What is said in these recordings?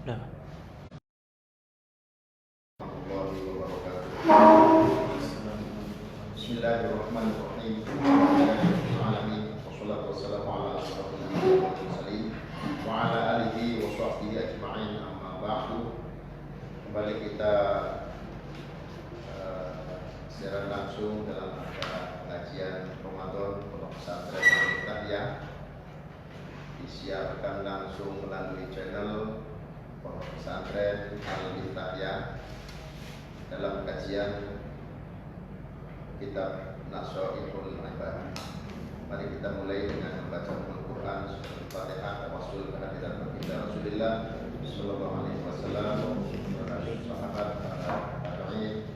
Nah. Bismillahirrahmanirrahim. Wassalatu wassalamu ala asyrafil anbiya'i wal mursalin wa ala alihi wa sahbihi ajma'in, amma ba'du. Kembali kita siaran langsung dalam acara kajian Ramadan Pondok Pesantren Al-Miftahiyah, disiarkan langsung melalui channel Pondok Pesantren Al-Miftahiyah dalam kajian kitab Nasoihul Ibadah. Mari kita mulai dengan membaca Al-Quran, surah Al-Fatihah, tawassul kehadiran baginda Rasulullah sallallahu alaihi wasallam, para sahabat, para tabi'in,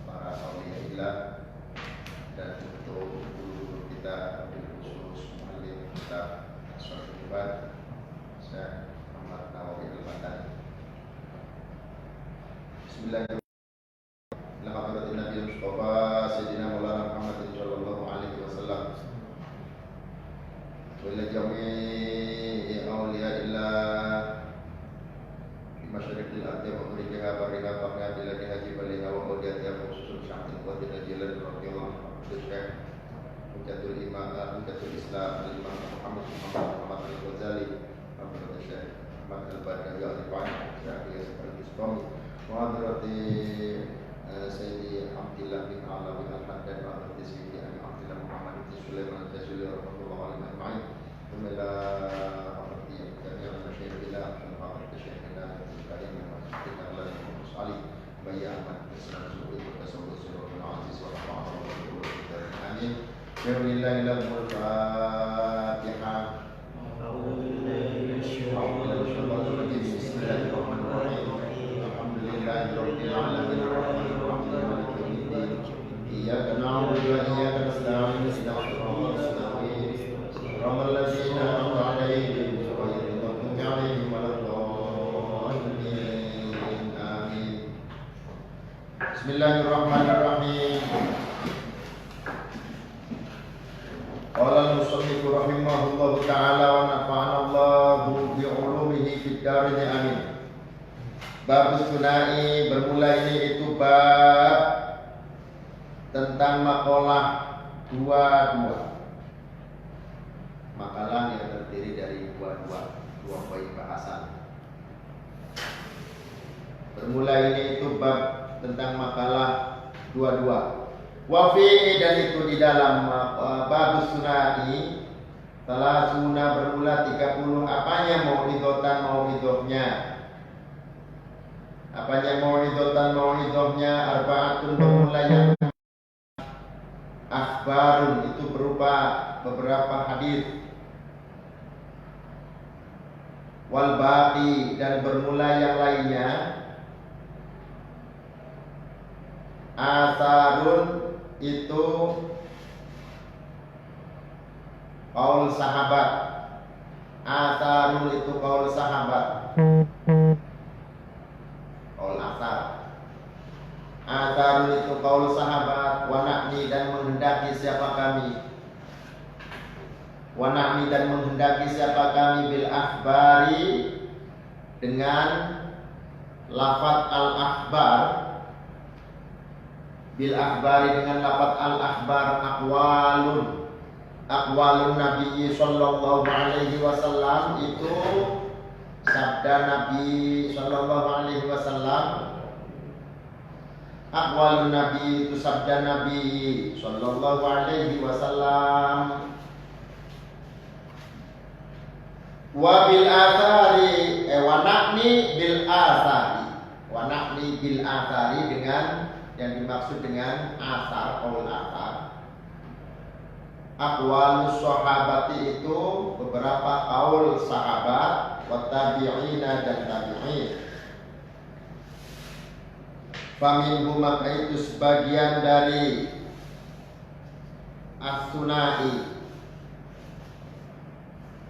para auliyaillah, dan untuk guru kita, khusus muallim kitab Nasoihul Ibadah, Syekh Muhammad Nawawi Al-Madani. Bismillahirrahmanirrahim. Nabi Mustafa Sayyidina Maulana Muhammad sallallahu alaihi wasallam wa ila jami'i awliyaillah fi masyariqil ardi wa maghribiha barriha faqha biladi haji baliha wa awliyatiha khususun syamtin wa dinajilan radhiyallahu anhu Syekh Hujjatul Imam Hujjatul Islam Al-Imam Muhammad Al-Ghazali Abdul Syekh Ahmad Al-Badawi Al-Rifai Syekh Al-Bustami wa hadrati Sayyidi Abdillah bin Alawi Al-Haddad wa hadrati Sayyidi Abdillah Muhammad bin Sulaiman Al-Jazuli rahimahullah al-Majma'in Tumila hadrati Jami'al Masyayikhillah hadrati Syekhillah Al-Karim wa Syekhillah Al-Muhammad Ali Bayi Ahmad Islam Zuhud wa Tasawwud Sirrul Aziz wa Rahmatullahi Amin. Bismillahirrahmanirrahim. Al-Fatihah. Bismillahirrahmanirrahim. Alhamdulillahirabbil alamin. Iyyaka na'budu wa iyyaka nasta'in. Ihdinas siratal mustaqim. Shiratal ladzina an'amta 'alaihim ghairil maghdubi 'alaihim waladdallin. Amin. Bismillahirrahmanirrahim. Qala al-musannif rahimahullahu ta'ala wa nafa'ana Allahu bi 'ulumihi fid dharain amin. Bab sunai, bermula ini itu bab tentang makalah dua makalah yang terdiri dari dua poin bahasan. Bermula ini itu bab tentang makalah dua. Wafi, dan itu di dalam bab sunai salah sunnah bermula 30. Apanya mau'idhohnya? Apanya mau'idhohnya? Arba'atun, bermula yang akhbarun, itu berupa beberapa hadis. Wal baqi, dan bermula yang lainnya asarun, itu qaul sahabat. Asarun itu qaul sahabat, qaul asar. Asarun itu qaul sahabat. Wa na'ni, dan menghendaki siapa kami. Wa na'ni, dan menghendaki siapa kami bil akhbari, dengan lafaz al-akhbar. Bil akhbari, dengan lafaz al-akhbar, aqwalun Nabi sallallahu alaihi wasallam, itu sabda Nabi sallallahu alaihi wasallam. Aqwalun Nabi, itu sabda Nabi sallallahu alaihi wasallam. Wa bil athari, wa na'ni bil athari. Wa na'ni bil athari, dengan yang dimaksud dengan asar, qaul asar. Aqwalus sahabati, itu beberapa qaul sahabat, wa tabi'ina, dan tabi'in. Faminhum, maka itu sebagian dari as-sunai,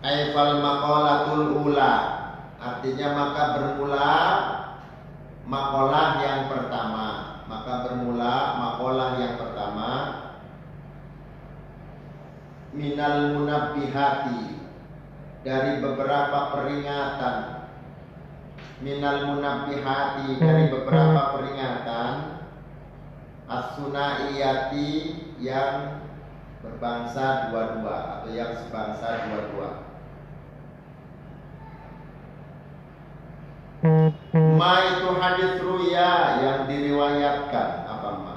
aifal maqalatul ula, artinya maka bermula maqalah yang pertama. Maka bermula maqalah yang pertama minal munabbihati, dari beberapa peringatan minal munabbihati, dari beberapa peringatan, as-sunaiyati, yang berbangsa dua-dua atau yang sebangsa dua-dua. Ma itu hadis ruya, yang diriwayatkan. Apa ma?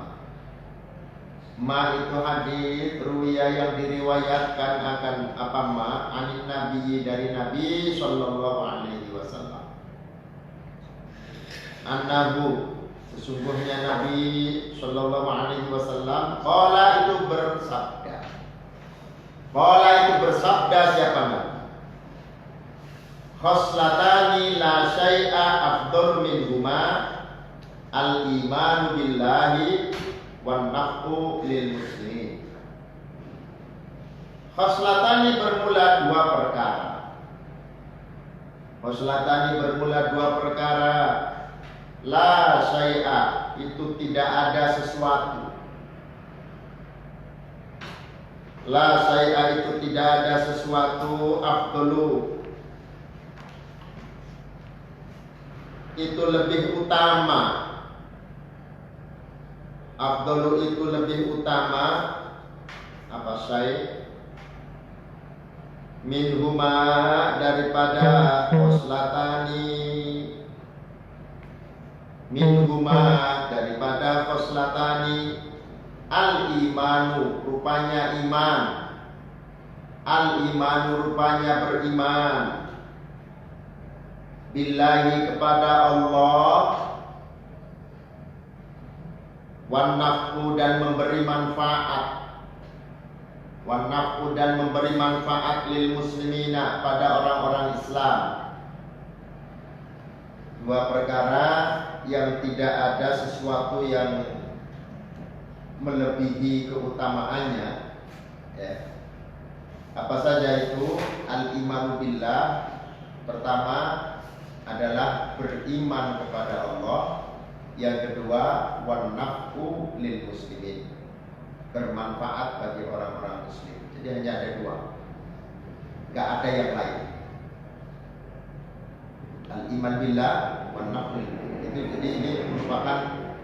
Ma itu hadis ruya, yang diriwayatkan. Akan apa ma? Anin nabi, dari Nabi sallallahu alaihi wasallam. Annahu, sesungguhnya Nabi sallallahu alaihi wasallam, qala, itu bersabda. Qala, itu bersabda siapa Nabi? Khoslatani la syai'a afdal minhuma, al-imanu billahi wan naf'u lil muslimin. Khoslatani bermula dua perkara. Khoslatani bermula dua perkara. La syai'a, itu tidak ada sesuatu. La syai'a, itu tidak ada sesuatu. Afdalu, itu lebih utama. Afdalu, itu lebih utama. Apa syai'? Minhuma, daripada khoslatani. Minhuma, daripada khoslatani. Al-imanu, rupanya iman. Al-imanu, rupanya beriman. Billahi, kepada Allah. Wan naf'u, dan memberi manfaat. Wan naf'u, dan memberi manfaat lil muslimina, pada orang-orang Islam. Dua perkara yang tidak ada sesuatu yang melebihi keutamaannya, ya. Apa saja itu? Al-imanu billah, pertama adalah beriman kepada Allah. Yang kedua, wan naf'u lil muslimin, bermanfaat bagi orang-orang muslim. Jadi hanya ada dua, gak ada yang lain. Al-iman billah wan naf'u lil muslimin. Jadi ini merupakan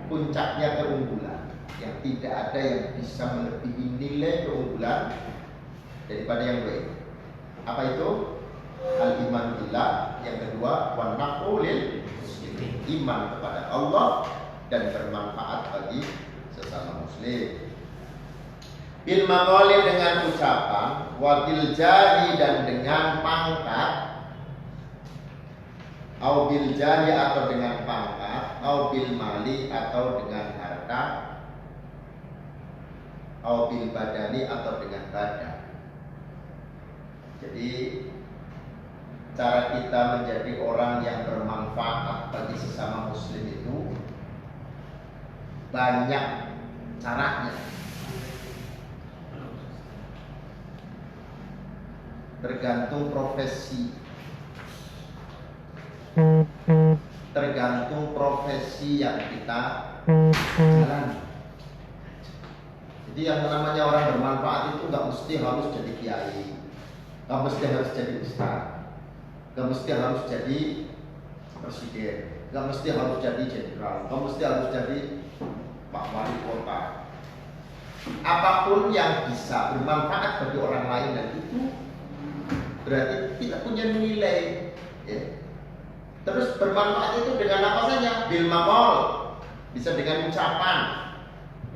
puncaknya keunggulan, yang tidak ada yang bisa melebihi nilai keunggulan daripada yang lain. Apa itu? Al-iman billah, yang kedua wan naf'u lil muslimin, iman kepada Allah dan bermanfaat bagi sesama muslim. Bil maqali, dengan ucapan, wa bil jahi, dan dengan pangkat, au bil jahi, atau dengan pangkat, au bil mali, atau dengan harta, au bil badani, atau dengan badan. Jadi cara kita menjadi orang yang bermanfaat bagi sesama muslim itu banyak caranya. Tergantung profesi. Tergantung profesi yang kita jalani. Jadi yang namanya orang bermanfaat itu gak mesti harus jadi kiai, gak mesti harus jadi ustaz, gak mesti harus jadi presiden, gak mesti harus jadi jenderal, gak mesti harus jadi pak wali kota. Apapun yang bisa bermanfaat bagi orang lain, dan itu berarti kita punya nilai, ya. Terus bermanfaat itu dengan apa saja? Bil maqal, bisa dengan ucapan.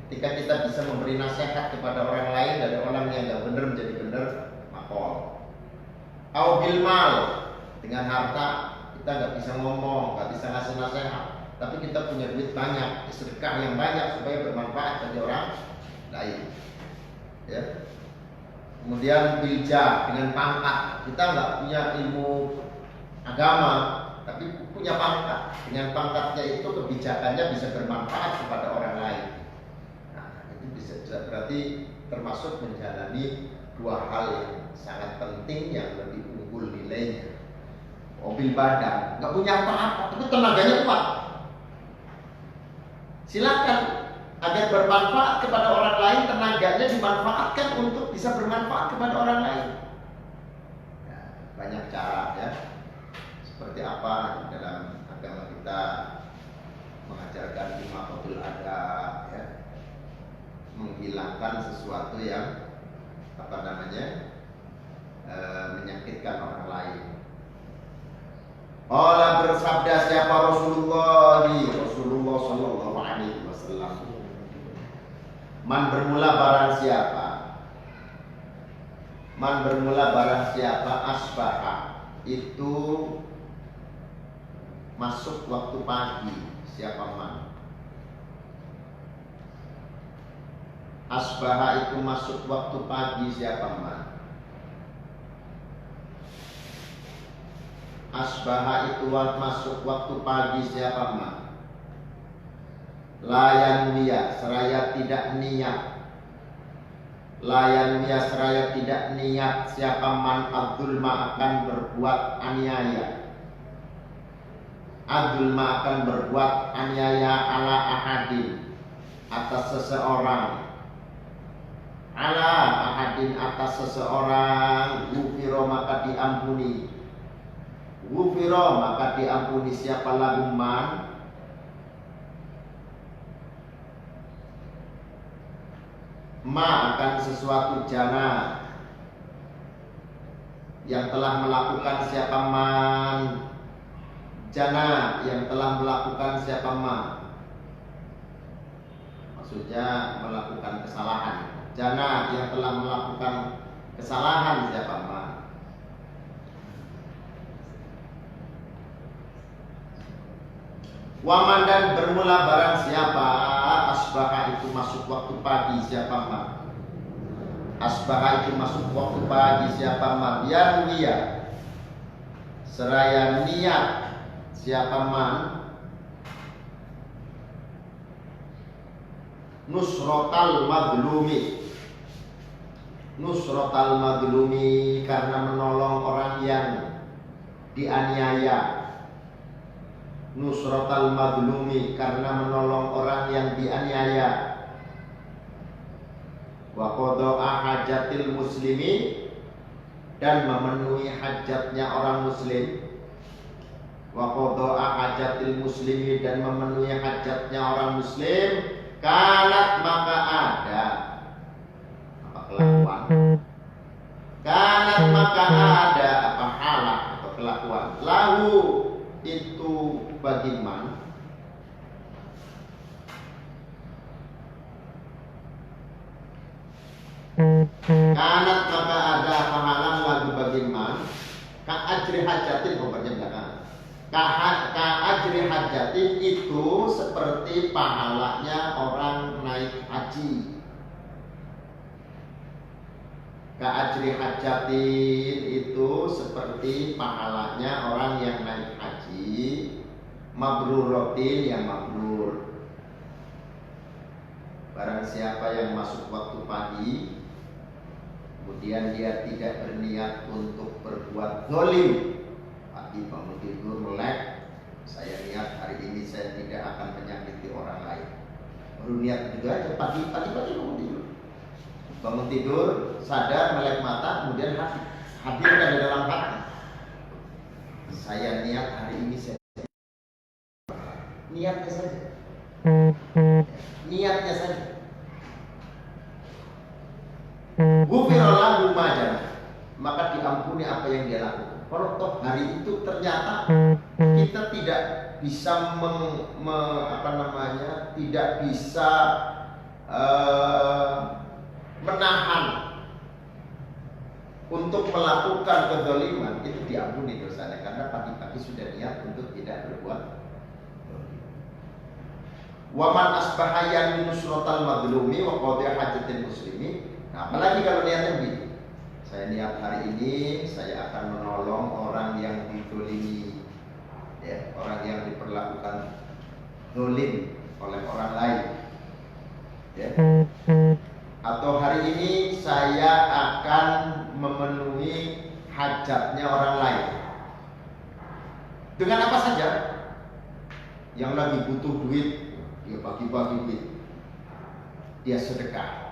Ketika kita bisa memberi nasihat kepada orang lain dari orang yang gak benar menjadi benar, maqal. Au bil mal, dengan harta. Kita gak bisa ngomong, gak bisa ngasih nasihat, tapi kita punya duit banyak, sedekah yang banyak supaya bermanfaat bagi orang lain, ya. Kemudian bilja, dengan pangkat. Kita nggak punya ilmu agama, tapi punya pangkat. Dengan pangkatnya itu kebijakannya bisa bermanfaat kepada orang lain. Nah, itu bisa berarti termasuk menjalani dua hal yang sangat penting, yang lebih unggul nilainya. Mobil badan, nggak punya apa-apa, tapi tenaganya kuat. Silakan, agar bermanfaat kepada orang lain, tenaganya dimanfaatkan untuk bisa bermanfaat kepada orang lain. Ya, banyak cara, ya. Seperti apa dalam agama kita mengajarkan imaqatul adab, ya, menghilangkan sesuatu yang menyakitkan orang lain. Allah bersabda siapa Rasulullah Sallallahu Alaihi Wasallam, man bermula barang siapa asbaha itu masuk waktu pagi, siapa man asbaha itu masuk waktu pagi, siapa man asbaha itu masuk waktu pagi, siapa man layan dia seraya tidak niat, layan dia seraya tidak niat, siapa man adzulma akan berbuat aniaya, adzulma akan berbuat aniaya ala ahadin atas seseorang, ala ahadin atas seseorang, gufiro maka diampuni, gufiro maka diampuni siapa laguman ma akan sesuatu jana yang telah melakukan siapa man, jana yang telah melakukan siapa man, maksudnya melakukan kesalahan, jana yang telah melakukan kesalahan siapa man. Waman dan bermula barang siapa asbaha itu masuk waktu pagi, siapa man asbaha itu masuk waktu pagi, siapa man yarwiya seraya niat, siapa man nusrotal madlumi karena menolong orang yang dianiaya, nusrotal madlumi karena menolong orang yang dianiaya, wa qada'a hajatil muslimi dan memenuhi hajatnya orang muslim, wa qada'a hajatil muslimi dan memenuhi hajatnya orang muslim, kanat maka ada apa kelakuan, kanat maka ada apa halak atau kelakuan, lahu itu bagi man kanat maka ada pahala lagu bagi man ka ajri hajatin, obatnya belakang ka ajri hajatin itu seperti pahalanya orang naik haji, ka ajri hajatin itu seperti pahalanya orang yang naik haji, mabrurotin yang mabrur. Barang siapa yang masuk waktu pagi kemudian dia tidak berniat untuk berbuat zalim, pagi bangun tidur melek, saya niat hari ini saya tidak akan menyakiti orang lain, baru niat begitu aja, pagi bangun tidur sadar melek mata, kemudian hadirkan di dalam hati, saya niat hari ini saya, niatnya saja, niatnya saja. Gufirolahu majana, maka diampuni apa yang dia lakukan. Kalau toh hari itu ternyata kita tidak bisa tidak bisa menahan untuk melakukan kezaliman, itu diampuni dosanya karena pagi-pagi sudah niat untuk tidak berbuat. Waman asbahayan nusrotal madlumi wa qadha hajatil muslimi. Nah, apalagi kalau niatnya begitu, saya niat hari ini saya akan menolong orang yang dizalimi, ya, orang yang diperlakukan zalim oleh orang lain, ya. Atau hari ini saya akan memenuhi hajatnya orang lain. Dengan apa saja? Yang lagi butuh duit, dia bagi-bagi duit, dia sedekah.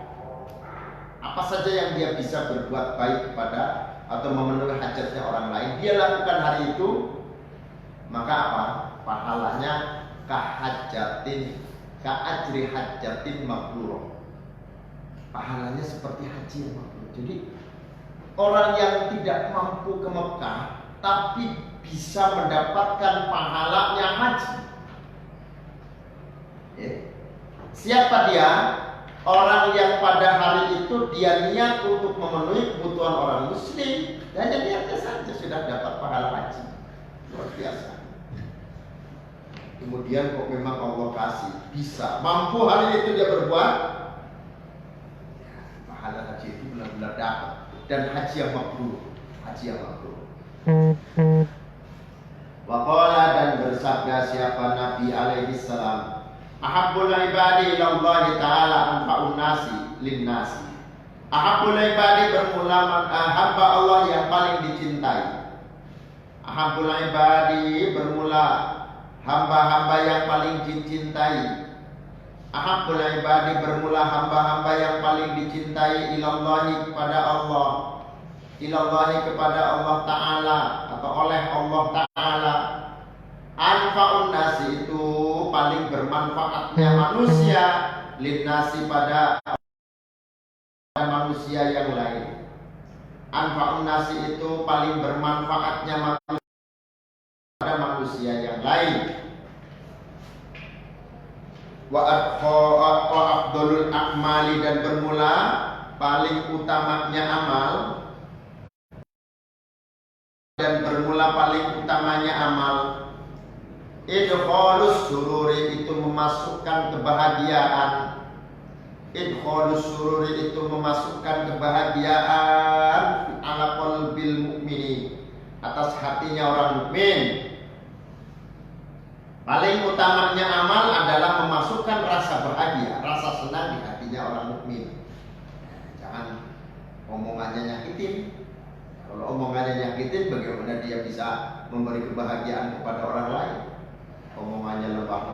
Apa saja yang dia bisa berbuat baik kepada atau memenuhi hajatnya orang lain, dia lakukan hari itu. Maka apa? pahalanya ka'ajri hajjatin mabrurah. Pahalanya seperti haji yang mabrur. Jadi orang yang tidak mampu ke Mekah tapi bisa mendapatkan pahalanya haji. Siapa dia? Orang yang pada hari itu dia niat untuk memenuhi kebutuhan orang muslim, dan niatnya saja sudah dapat pahala haji. Luar biasa. Kemudian kok memang Allah kasih bisa mampu hari itu dia berbuat, pahala haji itu benar-benar dapat, dan haji yang mabrur, Waqala, dan bersabda siapa Nabi alaihi salam, ahabbul ibadi ilallahi ta'ala anfa'un nasi lin nasi. Ahabbul ibadi bermula hamba Allah yang paling dicintai. Ahabbul ibadi bermula hamba-hamba yang paling dicintai. Ahabbul ibadi bermula hamba-hamba yang paling dicintai ilallahi kepada Allah. Ilallahi kepada Allah Ta'ala atau oleh Allah Ta'ala. Anfa'un nasi itu paling bermanfaatnya manusia, linnasi pada manusia yang lain. Anfa'un nasi itu paling bermanfaatnya manusia pada manusia yang lain. Wa afdalul a'mali, dan bermula paling utamanya amal, idkhalus sururi itu memasukkan kebahagiaan. Idkhalus sururi itu memasukkan kebahagiaan ala qalbil mu'mini, atas hatinya orang mukmin. Paling utamanya amal adalah memasukkan rasa bahagia, rasa senang di hatinya orang mukmin. Jangan omongannya nyakitin. Kalau omongannya nyakitin, bagaimana dia bisa memberi kebahagiaan kepada orang lain? Omongannya lemah,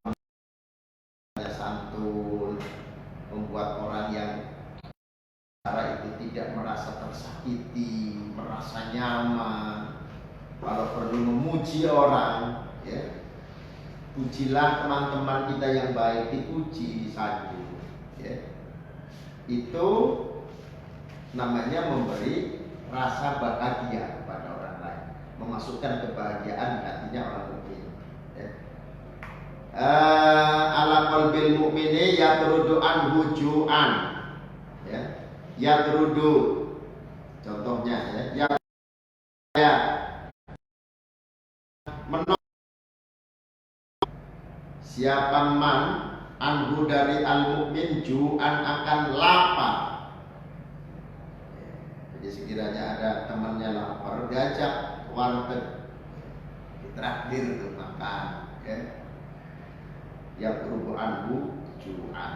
santun, membuat orang yang cara itu tidak merasa tersakiti, merasa nyaman. Kalau perlu memuji orang, ya, pujilah teman-teman kita yang baik, dipuji, disanjung, ya. Itu namanya memberi rasa bahagia kepada orang lain, memasukkan kebahagiaan di hatinya orang mukmin. Ala qalbil mu'mini yatrudu anhu ju'an, ya, yatrudu, contohnya ya menolak siapa man anhu dari al mu'min ju'an akan lapar. Jadi sekiranya ada temannya lapar, diajak ke warteg, ditraktir untuk makan, ya. Yang perubahan ju'an.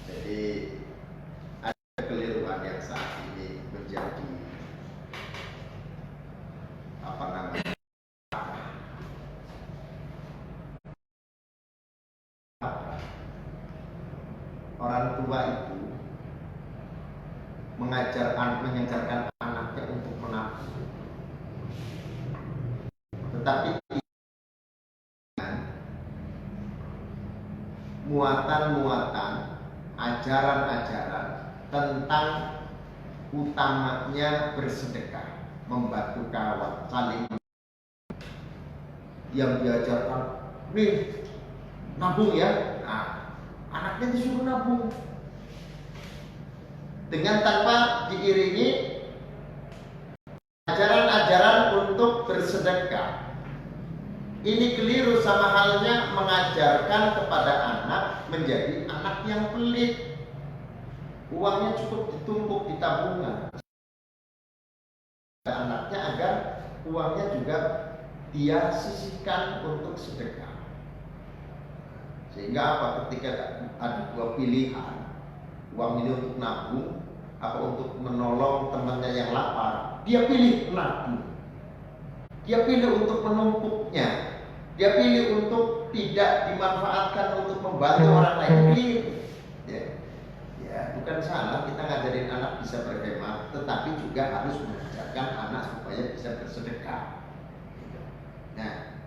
Jadi ada kekeliruan yang saat ini menjadi apa namanya, orang tua itu mengajarkan anaknya untuk menabung, tetapi muatan-muatan, ajaran-ajaran tentang utamanya bersedekah, membantu kawan, saling, yang diajarkan, nih nabung ya, nah, anaknya disuruh nabung dengan tanpa diiringi ajaran-ajaran untuk bersedekah. Ini keliru, sama halnya mengajarkan kepada anak menjadi anak yang pelit. Uangnya cukup ditumpuk di tabungan anaknya, agar uangnya juga dia sisihkan untuk sedekah. Sehingga apa, ketika ada dua pilihan, uang ini untuk nabung apa untuk menolong temannya yang lapar, dia pilih nabung. Dia pilih untuk menumpuknya, dia pilih untuk tidak dimanfaatkan untuk membantu orang lain. Pilih, ya, bukan bukan salah kita ngajarin anak bisa berhemat, tetapi juga harus mengajarkan anak supaya bisa bersedekah. Nah,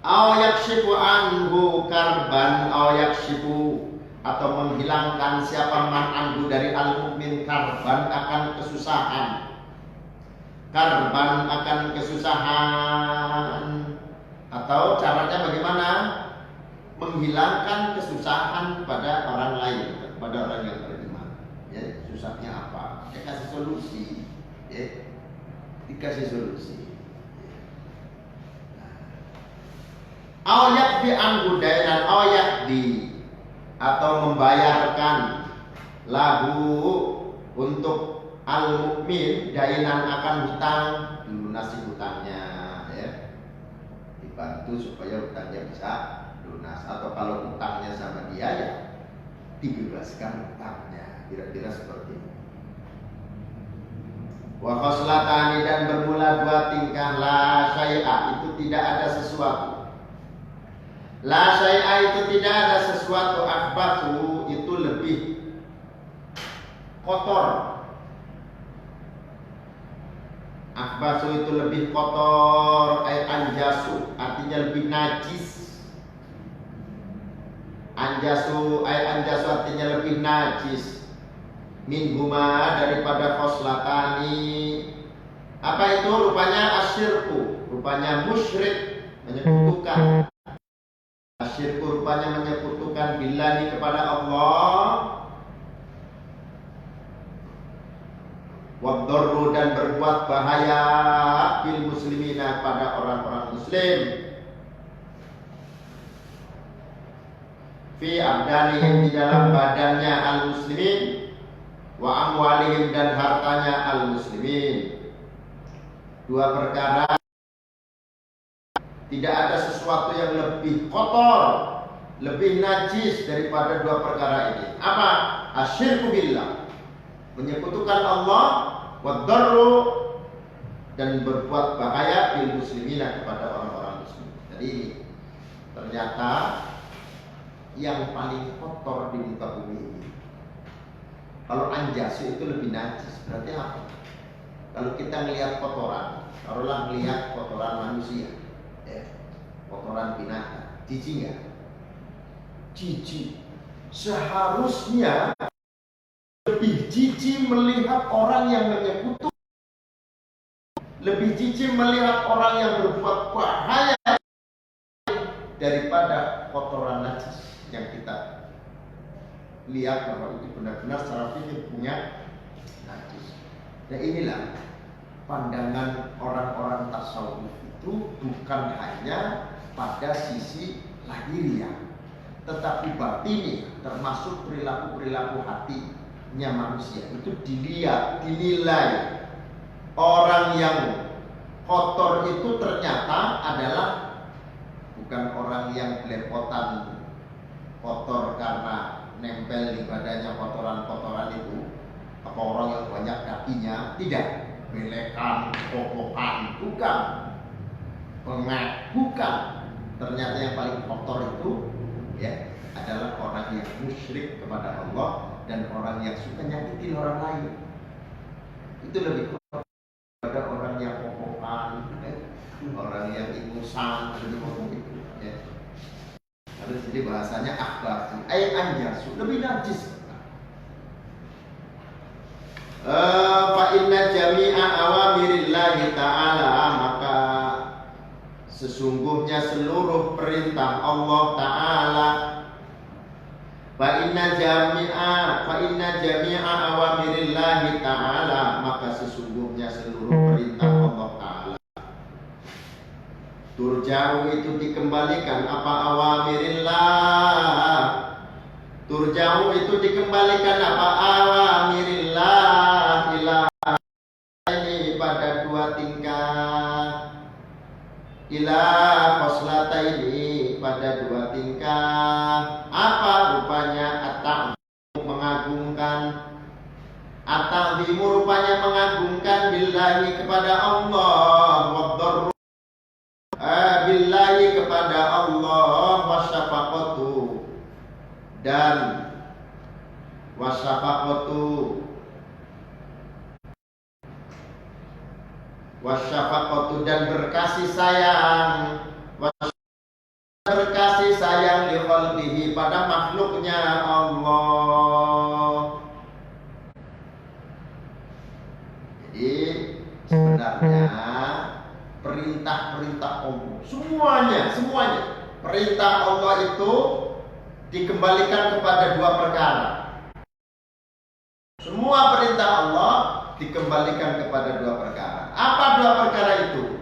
aw yakshifu anhu karban aw yakshifu, atau menghilangkan siapa man anhu dari al-mukmin karban akan kesusahan. Karban akan kesusahan, atau caranya bagaimana? Menghilangkan kesusahan pada orang lain, pada orang yang beriman. Ya, susahnya apa? Dikasih solusi. Ya, dikasih solusi. Aw yakdi anhu dainan aw yakdi, atau membayarkan lahu untuk al-mukmin dainan akan hutang, dilunasi hutangnya, ya. Dibantu supaya hutangnya bisa lunas, atau kalau hutangnya sama dia ya dibebaskan hutangnya, kira-kira seperti itu. Wa khoslatani, dan bermula dua tingkah, la syai'a, itu tidak ada sesuatu. La syai'a itu tidak ada sesuatu, akhbathu itu lebih kotor. Akhbathu itu lebih kotor, anjasu artinya lebih najis. Anjasu artinya lebih najis. Minhuma, daripada khoslatani. Apa itu? Rupanya asyirku, rupanya musyrik, menyekutukan. Asyirku rupanya menyekutukan billahi kepada Allah. Wadorru, dan berbuat bahaya bil muslimina, pada orang-orang muslim. Fi abdanihim, di dalam badannya al-muslimin, wa amwalihim, dan hartanya al-muslimin. Dua perkara, tidak ada sesuatu yang lebih kotor, lebih najis daripada dua perkara ini. Apa? Asyirku billah, menyekutukan Allah, wadarru, dan berbuat bahaya bil muslimina, kepada orang-orang muslim. Jadi ternyata yang paling kotor di muka bumi ini, kalau anjasu itu lebih najis. Berarti apa? Kalau kita melihat kotoran, taruhlah melihat kotoran manusia, ya, kotoran binatang, jijik nggak? Jijik. Seharusnya lebih jijik melihat orang yang menyekutu, lebih jijik melihat orang yang berbuat bahaya daripada kotoran najis yang kita lihat bahwa itu benar-benar secara fikih punya najis. Nah, inilah pandangan orang-orang tasawuf itu, bukan hanya pada sisi lahiriah, tetapi batini, termasuk perilaku-perilaku hatinya manusia itu dilihat, dinilai. Orang yang kotor itu ternyata adalah bukan orang yang belepotan, kotor karena nempel di badannya kotoran-kotoran itu, apa orang yang banyak kakinya, tidak, belekan, kokokan, bukan, pengak, bukan. Ternyata yang paling kotor itu, ya, adalah orang yang musyrik kepada Allah dan orang yang suka nyakitin orang lain. Itu lebih kotor daripada orang yang kokokan, orang yang ingusan, lebih kotor itu, ya. Harus jadi bahasanya akhbatu, anjasu, lebih najis. Fa inna jami'a awamirillahi ta'ala, maka sesungguhnya seluruh perintah Allah Ta'ala, fa inna jami'a awamirillahi ta'ala, maka sesungguhnya seluruh perintah Allah Ta'ala, turja'u itu dikembalikan, apa awamirillah, turja'u itu dikembalikan, apa awamirillah, ila ini pada dua tingkat, ila khoslataini, pada dua tingkat. Apa rupanya? At-ta'zimu, mengagungkan. At-ta'zimu rupanya mengagungkan billahi, kepada Allah, waddarru, billahi, kepada Allah, wasyafaqatu, dan wasyafaqatu dan berkasih sayang, berkasih sayang li khalqihi pada makhluknya Allah. Jadi sebenarnya perintah-perintah Allah semuanya perintah Allah itu dikembalikan kepada dua perkara. Semua perintah Allah dikembalikan kepada dua perkara. Apa dua perkara itu?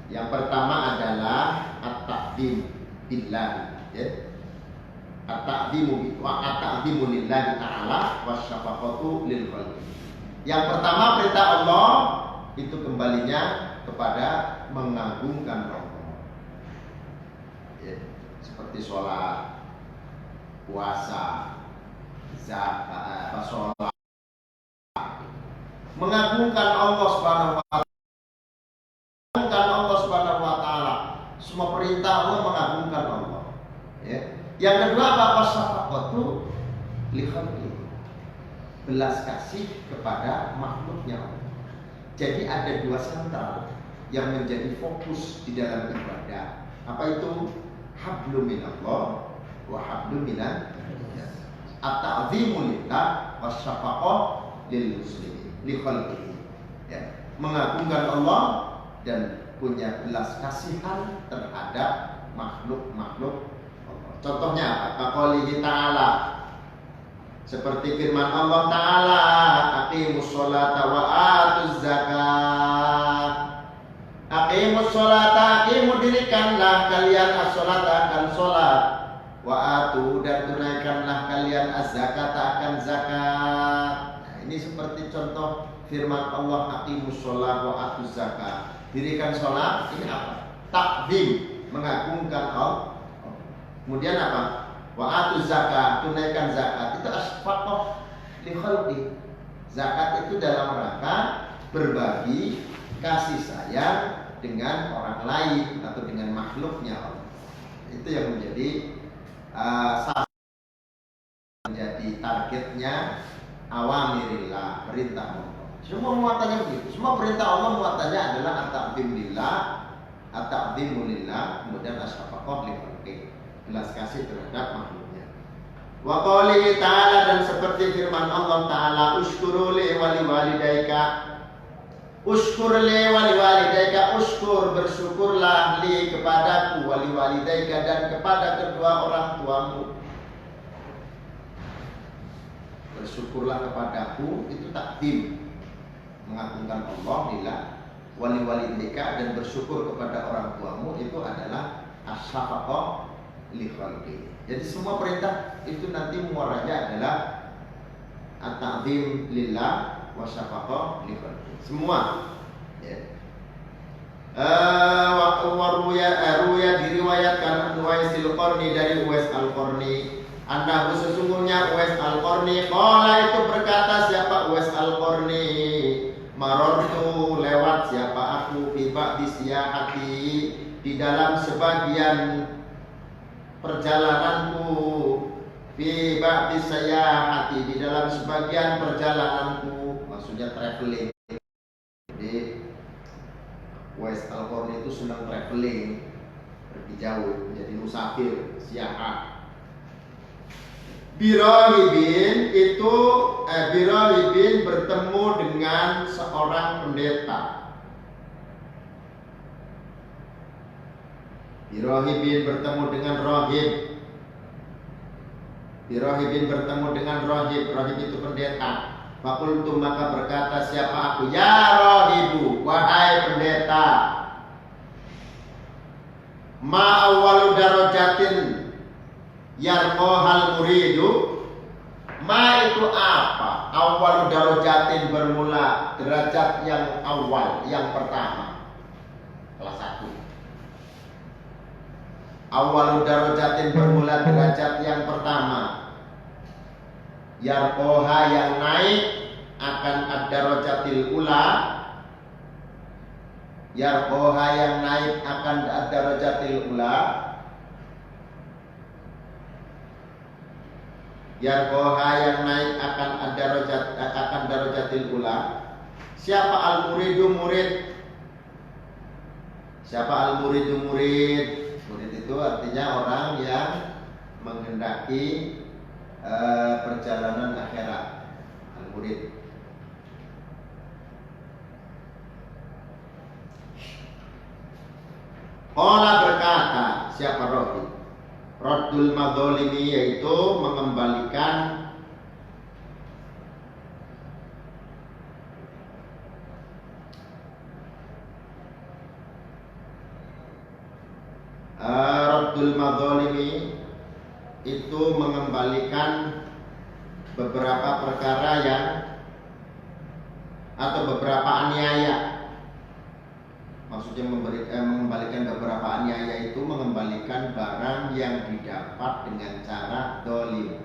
Yang pertama adalah at-ta'zim billah, ya. At-ta'zimu lillahi ta'ala wasyafaqatu lil khalqi. Yang pertama perintah Allah itu kembalinya kepada mengagungkan Allah. Ya, seperti sholat, puasa, zakat, sholat, mengagungkan Allah Subhanahu wa taala. Semua perintah Allah mengagungkan Allah. Ya. Yang kedua apa? Wasyafaqatu li khalqi. Belas kasih kepada makhluknya Allah. Jadi ada dua sentral yang menjadi fokus di dalam ibadah. Apa itu? Hablum minallah wa hablum minan nas. At-ta'zimu lillah wasyafaqah lil muslimin li khalqihi. Ya, mengagungkan Allah dan punya belas kasihan terhadap makhluk-makhluk Allah. Contohnya apa? Qaulihi ta'ala, seperti firman Allah Ta'ala, aqimus sholata wa atuz zakat. Aqimus sholata, aqimu dirikanlah kalian as-sholata akan sholat, wa atu dan tunaikanlah kalian az-zakat akan zakat. Nah, ini seperti contoh firman Allah, aqimus sholat wa atuz zakat. Dirikan sholat, ini apa? Takzim, mengagungkan Allah. Kemudian apa? Wa atu zakat, tunaikan zakat. Itu asfaqah li khalqi. Zakat itu dalam rangka berbagi kasih sayang dengan orang lain atau dengan makhluknya Allah. Itu yang menjadi menjadi targetnya awamirillah, perintah Allah. Semua muatannya begitu. Semua perintah Allah muatannya adalah at-ta'zim lillah, at-ta'zimu lillah, kemudian asfaqah li khalqi. Belas kasih terhadap makhluknya. Wa qaulihi ta'ala, dan seperti firman Allah Ta'ala, uskuru li waliwalidaika. Uskur li waliwalidaika, uskur bersyukurlah li kepadaku, waliwalidaika dan kepada kedua orang tuamu. Bersyukurlah kepadaku itu takdim, mengagungkan Allah lillah, waliwalidaika dan bersyukur kepada orang tuamu itu adalah asyafaqah li khalqi. Jadi semua perintah itu nanti muaranya adalah at-ta'zim lillah wa syafaqah li khalqi. Semua. Ya. Ruya diriwayatkan Uwaisil Qarni dari Uwais Al-Qarni, annahu sesungguhnya Uwais Al-Qarni qala itu berkata, siapa Uwais Al-Qarni, marartu lewat siapa aku fi ba'di siyahati di dalam sebagian perjalananku, fi ba'di sayahati di dalam sebagian perjalananku, maksudnya traveling. Jadi Uwais Al-Qarni itu senang traveling, pergi jauh, menjadi musafir, siyahah. Birahibin itu birahibin bertemu dengan seorang pendeta. Birahibin bertemu dengan rahib. Birahibin bertemu dengan rahib. Rahib itu pendeta. Fakultu maka berkata siapa aku, ya rahibu, wahai pendeta, ma awwalu darajatin yarqahal muridu. Ma itu apa? Awwalu darajatin bermula derajat yang awal, yang pertama, kelas 1. Awwalu darajatin bermula derajat yang pertama, yarqaha yang naik akan ad-darajatil ula, yarqaha yang naik akan ad-darajatil ula, yarqaha yang naik akan darajatil ula. Siapa al-muridu murid? Siapa al-muridu murid? Murid itu artinya orang yang menghendaki perjalanan akhirat. Al-murid. Qala berkata, siapa rawi? Raddul madzalimi, yaitu mengembalikan Raddul madzalimi itu mengembalikan beberapa perkara yang atau beberapa aniaya. Maksudnya mengembalikan beberapa aniaya itu mengembalikan barang yang didapat dengan cara dolim.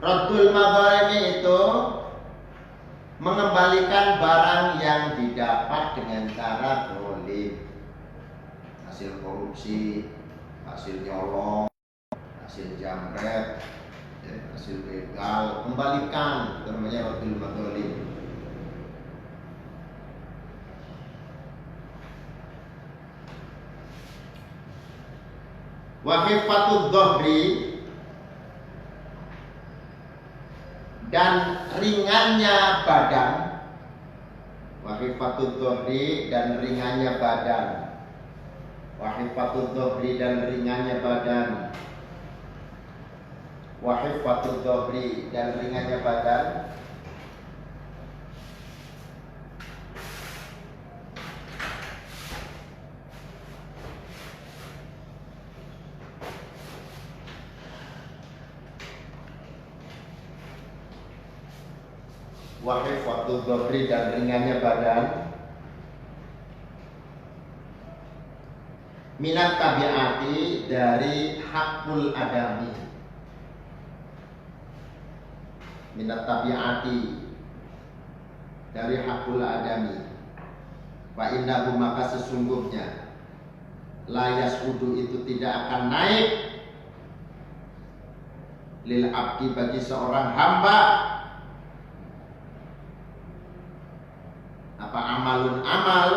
Raddul madzalimi itu mengembalikan barang yang didapat dengan cara dolim. Hasil korupsi, hasil nyolong, hasil jambret, hasil begal, kembalikan, itu namanya raddul madzalim. Wa khifatud dhahri, dan ringannya badan. Wa khifatud dhahri, dan ringannya badan. Wahifatul dhahri, dan ringannya badan. Wahifatul dhahri, dan ringannya badan. Wahifatul dhahri, dan ringannya badan. Minat tabiati, dari hakul adami. Minat tabiati, dari hakul adami. Wa innahu, maka sesungguhnya la yas'udu, itu tidak akan naik lil abdi, bagi seorang hamba, apa amalun amal,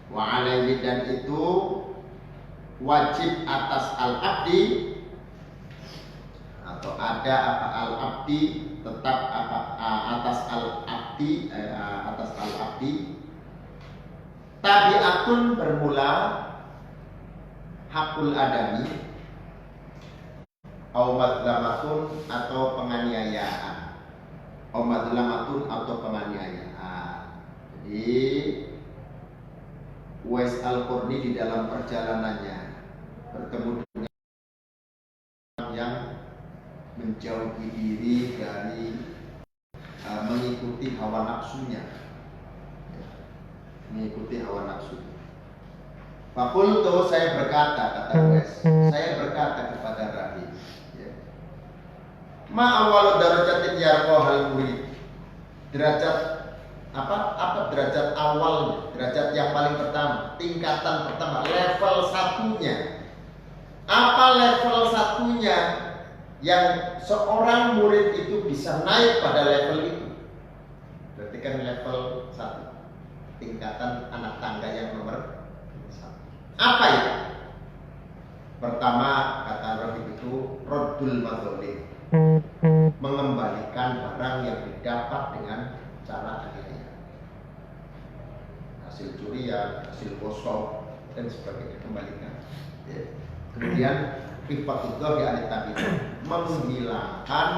wa alaihi, dan itu wajib atas al-abdi, atau ada apa al-abdi, tetap apa atas al-abdi, tabi'atun, bermula hakul adami, au madlamatun, atau penganiayaan, au madlamatun, atau penganiayaan. Jadi Uwais Al-Qarni di dalam perjalanannya bertemu dengan orang yang menjauhi diri dari mengikuti hawa nafsunya, mengikuti hawa nafsu. Fakultu, saya berkata, kata Uwais, saya berkata kepada Rabi, ma awal darajatin yarqahal murid, derajat apa derajat awalnya, derajat yang paling pertama, tingkatan pertama, level satunya. Apa level satunya yang seorang murid itu bisa naik pada level itu? Berarti kan level 1, tingkatan anak tangga yang nomor 1. Apa itu? Pertama, kata Rabi itu raddul madzalim, mengembalikan barang yang didapat dengan cara aniaya, hasil curian, hasil gosok, dan sebagainya, kembalikan. Kemudian khifatullah di alih tabi, menghilangkan,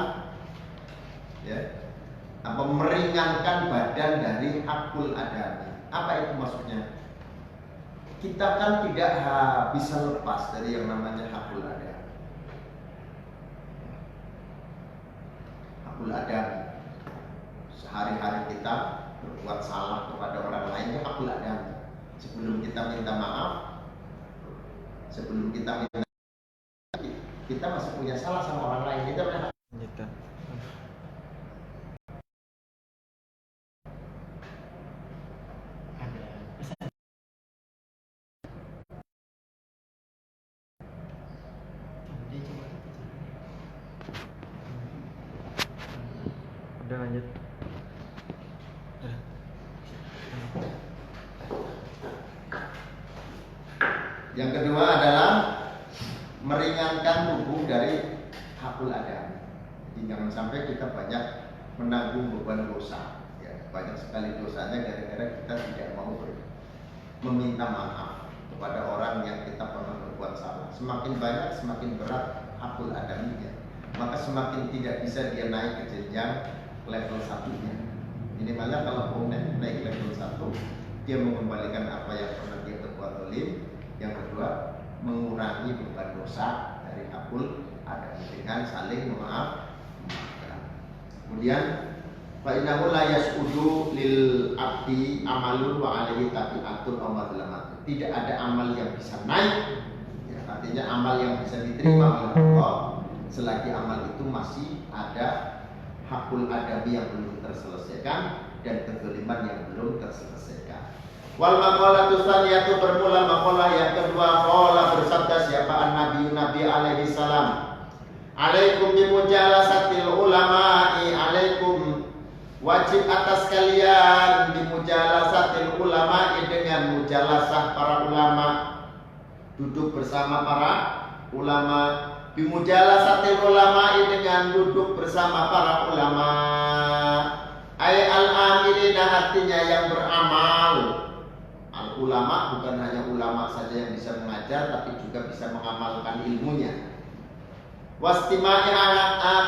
apa, meringankan badan dari hakul adami. Apa itu maksudnya? Kita kan tidak bisa lepas dari yang namanya hakul adami. Hakul adami, sehari-hari kita berbuat salah kepada orang lain, itu hakul adami. Sebelum kita minta maaf, sebelum kita minta, kita masih punya salah sama orang lain. Kita Udah lanjut. Yang kedua adalah meringankan tubuh dari hakul adami. Jadi jangan sampai kita banyak menanggung beban dosa. Ya, banyak sekali dosanya gara-gara kita tidak mau meminta maaf kepada orang yang kita pernah berbuat salah. Semakin banyak, semakin berat hakul adaminya. Maka semakin tidak bisa dia naik ke jenjang level satunya. Minimalnya kalau mau naik level 1, dia mengembalikan apa yang pernah dia berbuat zalim. Yang kedua, mengurangi beban dosa dari hakul adami dengan saling memaafkan. Kemudian fa innahu la yas'udu lil abdi amalun wa alaihi tabi'atun aw madlamatun. Tidak ada amal yang bisa naik, ya, artinya amal yang bisa diterima oleh Allah selagi amal itu masih ada hakul adami yang belum terselesaikan dan kezaliman yang belum terselesaikan. Wal maqalatu tsaniyatu, bermula maqalah yang kedua, qala bersabda siapa Nabi alaihi salam, alaikum bimujalasatil ulama'i, alaikum wajib atas kalian bimujalasatil ulama'i, dengan mujalasah para ulama, duduk bersama para ulama. Bimujalasatil ulama'i, dengan duduk bersama para ulama. Ay al-amilina, artinya yang beramal. Al-ulama bukan hanya ulama saja yang bisa mengajar, tapi juga bisa mengamalkan ilmunya. Wastima'i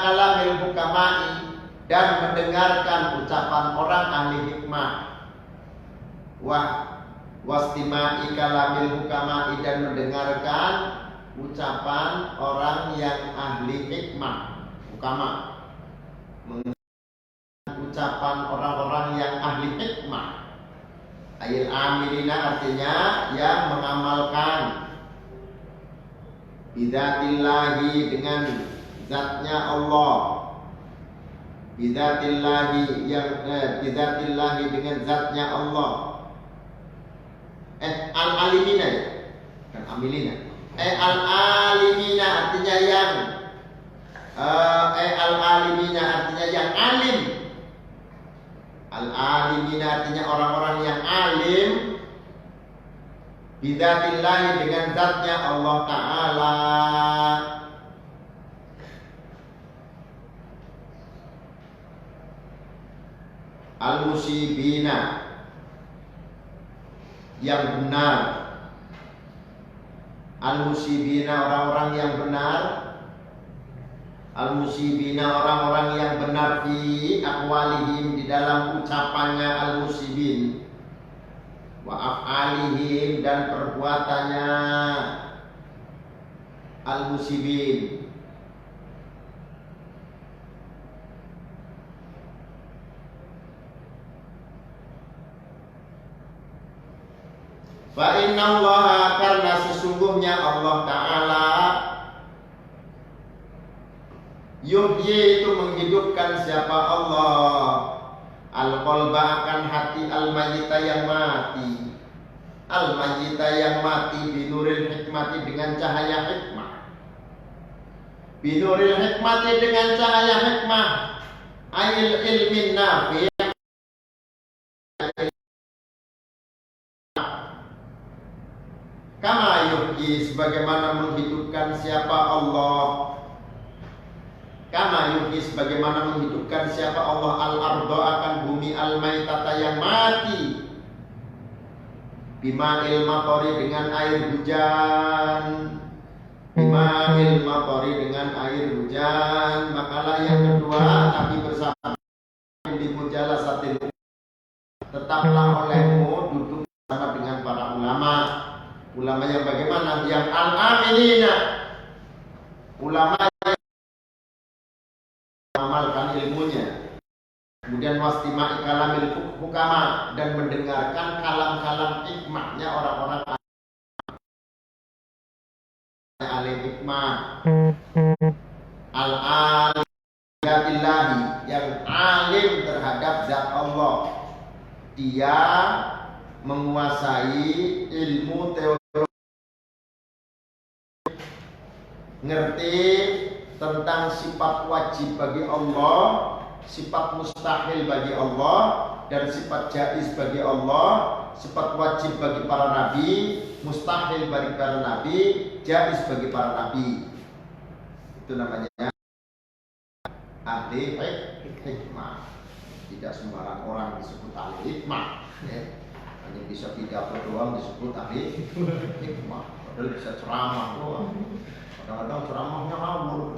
kalamil hukama'i, dan mendengarkan ucapan orang ahli hikmah. Wastima'i kalamil hukama'i, dan mendengarkan ucapan orang yang ahli hikmah, hukama. Ucapan orang-orang yang ahli hikmah. Ayil amilina, artinya yang mengamalkan. Bidzatillahi, dengan zatnya Allah. Bidzatillahi, bidzatillahi, dengan zatnya Allah. Al-alimina, ya? Kan amilina. Al-alimina, artinya yang al-alimina, artinya yang alim. Al-alimina, artinya orang-orang yang alim. Bidzatillahi, dengan zatnya Allah Ta'ala. Al-musibina, yang benar. Al-musibina, orang-orang yang benar. Al-musibina, orang-orang yang benar fi aqwalihim, di dalam ucapannya al-musibin, wa af'alihim, dan perbuatannya al-musibin. Fa innallaha, karena sesungguhnya Allah Ta'ala, yuhyi, itu menghidupkan siapa Allah, al-qalba, akan hati, al-mayyita, yang mati. Al-mayyita, yang mati, binuril hikmati, dengan cahaya hikmah. Binuril hikmati, dengan cahaya hikmah. Ail ilmin nafi', kama yuhyi, sebagaimana menghidupkan siapa Allah. Kama yuhyi, sebagaimana menghidupkan siapa Allah, al-ardo, akan bumi, al-maitata, yang mati. Bima'il matori, dengan air hujan. Bima'il matori, dengan air hujan. Makalah yang kedua, Nabi bersama di mujalasatil, tetaplah olehmu duduk bersama dengan para ulama. Ulama yang bagaimana? Yang al-amilina, ulama yang mengamalkan ilmunya. Kemudian wastima'i kalamil hukama, dan mendengarkan kalam-kalam hikmahnya orang-orang ahli hikmah. Al-aliyatillahi, yang alim terhadap zat Allah. Dia menguasai ilmu teologi, ngerti tentang sifat wajib bagi Allah sifat mustahil bagi Allah dan sifat jaiz bagi Allah, sifat wajib bagi para nabi, mustahil bagi para nabi, jaiz bagi para nabi. Itu namanya ahli hikmah. Tidak sembarang orang disebut ahli hikmah, ya. Hanya bisa pidato doang disebut ahli hikmah. Padahal bisa ceramah doang. Kadang-kadang ceramahnya ngawur.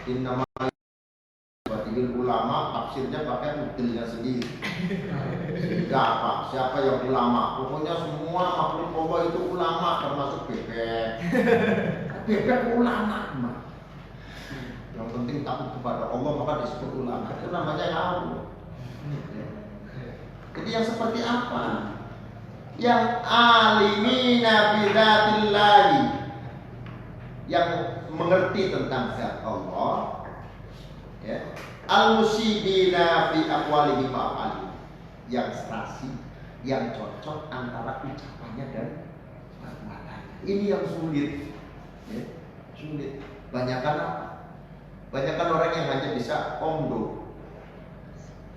Innama batilul ulama, tafsirnya pakai nutilnya sendiri. Sehingga apa? Siapa yang ulama? Pokoknya semua makhluk Allah itu ulama, termasuk bebek. Bebek ulama, mah. Yang penting takut kepada Allah maka disebut ulama. Itu namanya ngawur. Jadi yang seperti apa? Yang alimina bidzatillahi, yang mengerti tentang zat Allah, ya. Al-musibina fi aqwalihi wa af'alihi, yang serasi, yang cocok antara ucapannya dan perbuatannya. Ini yang sulit, ya. Sulit. Banyakan apa? Banyakan orang yang hanya bisa omdo,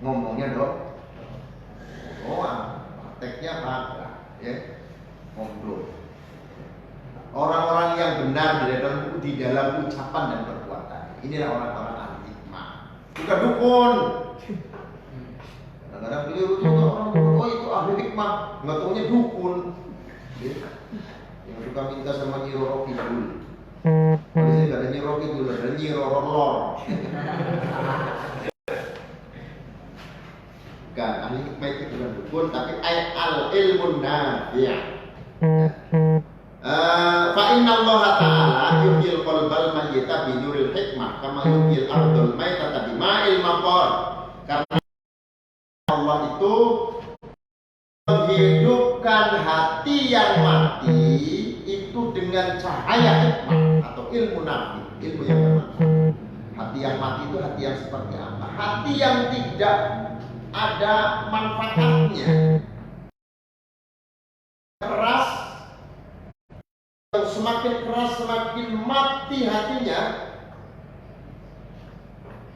ngomongnya doang, prakteknya apa? Ya, omdo. Orang-orang yang benar di dalam ucapan dan perbuatan, inilah orang-orang ahli hikmah, bukan dukun. Kadang-kadang beliau itu orang, oh itu ahli hikmah, nggak taunya dukun. Yang suka minta sama Nyi Roro Kidul. Kalau sini nggak ada Nyi Roro Kidul, ada Nyi Roro Lor. Bukan, ahli hikmah itu bukan dukun, tapi al ilmun nafi'. Fa inna Allah Ta'ala yuhyil qalbal mayyita bi nuril hikmah kama yuhyil ardul mayyita bi ma'il maqar. Karena Allah itu menghidupkan hati yang mati itu dengan cahaya hikmah atau ilmu nafi, ilmu yang bermanfaat. Hati yang mati itu hati yang seperti apa? Hati yang tidak ada manfaatnya, keras. Semakin keras semakin mati hatinya,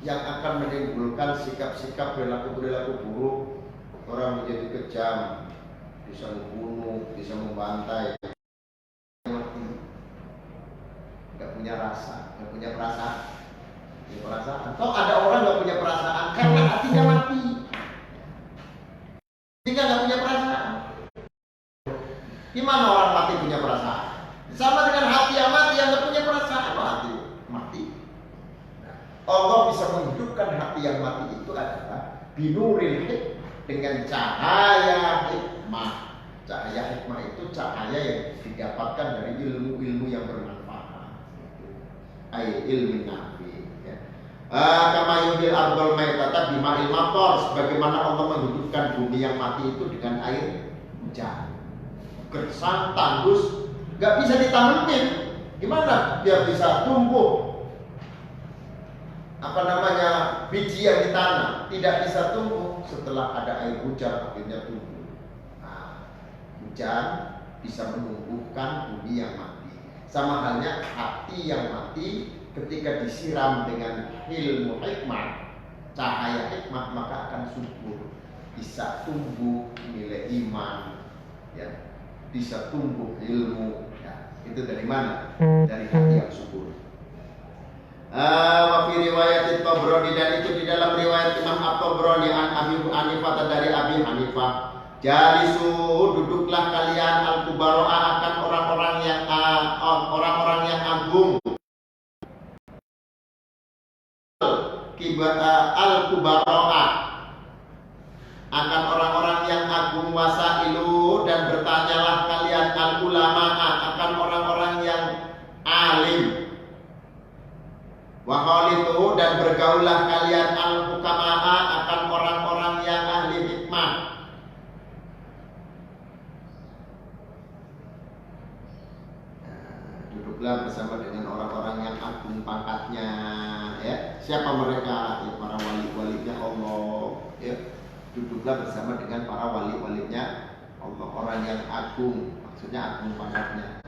yang akan menimbulkan sikap-sikap perilaku-perilaku buruk. Orang menjadi kejam, bisa membunuh, bisa membantai, nggak punya rasa, nggak punya perasaan. Atau ada orang nggak punya perasaan karena hatinya mati, sehingga nggak punya perasaan. Gimana orang mati punya perasaan? Sama dengan hati yang mati yang nggak punya perasaan, hati mati. Allah bisa menghidupkan hati yang mati itu adalah binuril hikmah, dengan cahaya hikmah. Cahaya hikmah itu cahaya yang didapatkan dari ilmu-ilmu yang bermanfaat. Ilmu nafi. Kama yuhil ardul maitata bima'il maqar, sebagaimana Allah menghidupkan bumi yang mati itu dengan air hujan. Gersang, tandus, nggak bisa ditanemin. Gimana biar bisa tumbuh? Biji yang ditanam tidak bisa tumbuh setelah ada air hujan akhirnya tumbuh. Nah, hujan bisa menumbuhkan bumi yang mati. Sama halnya hati yang mati ketika disiram dengan ilmu hikmah, cahaya hikmah, maka akan subur, bisa tumbuh nilai iman, ya, bisa tumbuh ilmu. Ya, itu dari mana? Dari hati yang subur. Wa fi riwayat Tabrani, dan itu di dalam riwayat Imam At-Tabrani an Abi Hanifah, dari Abi Hanifah, jalisu, duduklah kalian al-kubaro'a, akan orang-orang yang agung, al-kubaro'a, akan orang-orang yang agung, wasailu, dan bertanyalah kalian al-ulama'a, akan orang-orang yang alim, wahalitu, dan bergaullah kalian al-hukama'a, akan orang-orang yang ahli hikmah. Duduklah bersama dengan orang-orang yang agung pangkatnya, ya. Siapa mereka? Ya, para wali-walinya Allah, ya. Duduklah bersama dengan para wali-walinya Allah, orang yang agung, maksudnya agung pangkatnya.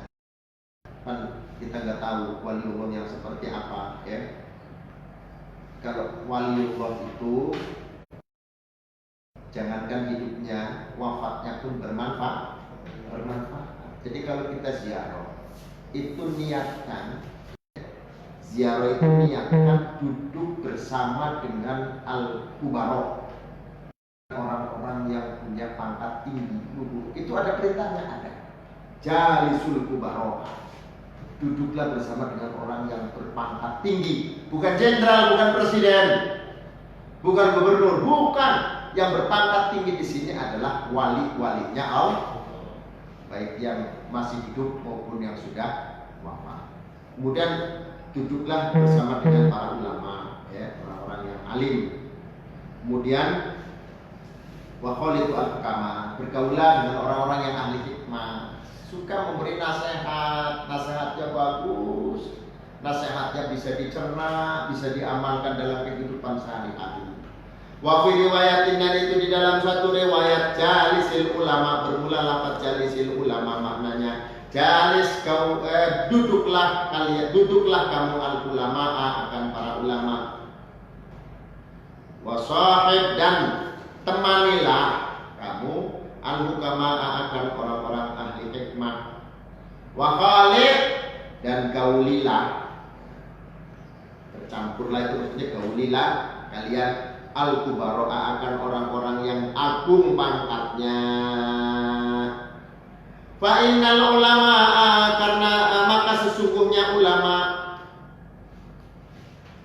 Kan kita nggak tahu waliullah yang seperti apa, ya. Kalau waliullah itu jangankan hidupnya, wafatnya pun bermanfaat. Jadi kalau kita ziarah, itu niatkan, ziarah itu niatkan duduk bersama dengan al-kubaro, orang-orang yang punya pangkat tinggi. Itu ada perintahnya, ada. Jalisul kubaro, duduklah bersama dengan orang yang berpangkat tinggi, bukan jenderal, bukan presiden, bukan gubernur, bukan. Yang berpangkat tinggi di sini adalah wali-walinya Allah, baik yang masih hidup maupun yang sudah wafat. Kemudian duduklah bersama dengan para ulama, ya, orang-orang yang alim. Kemudian wa khalitu al-hukama, bergaulah dengan orang-orang yang ahli hikmah, suka memberi nasihat, nasihatnya bagus, nasihatnya bisa dicerna, bisa diamalkan dalam kehidupan sehari-hari. Wa fi riwayatin, dan itu di dalam satu riwayat, jalisil ulama, bermula lafaz jalisil ulama maknanya jalis kau, duduklah kalian, duduklah kamu al ulama, akan para ulama. Wa sahib, dan temanilah kamu al hukama, akan orang-orang ahli hikmah. Wa khalid, dan gaulilah, bercampurlah itu maksudnya gaulilah kalian al-kubara, akan orang-orang yang agung pangkatnya. Fa innal ulama, karena maka sesungguhnya ulama,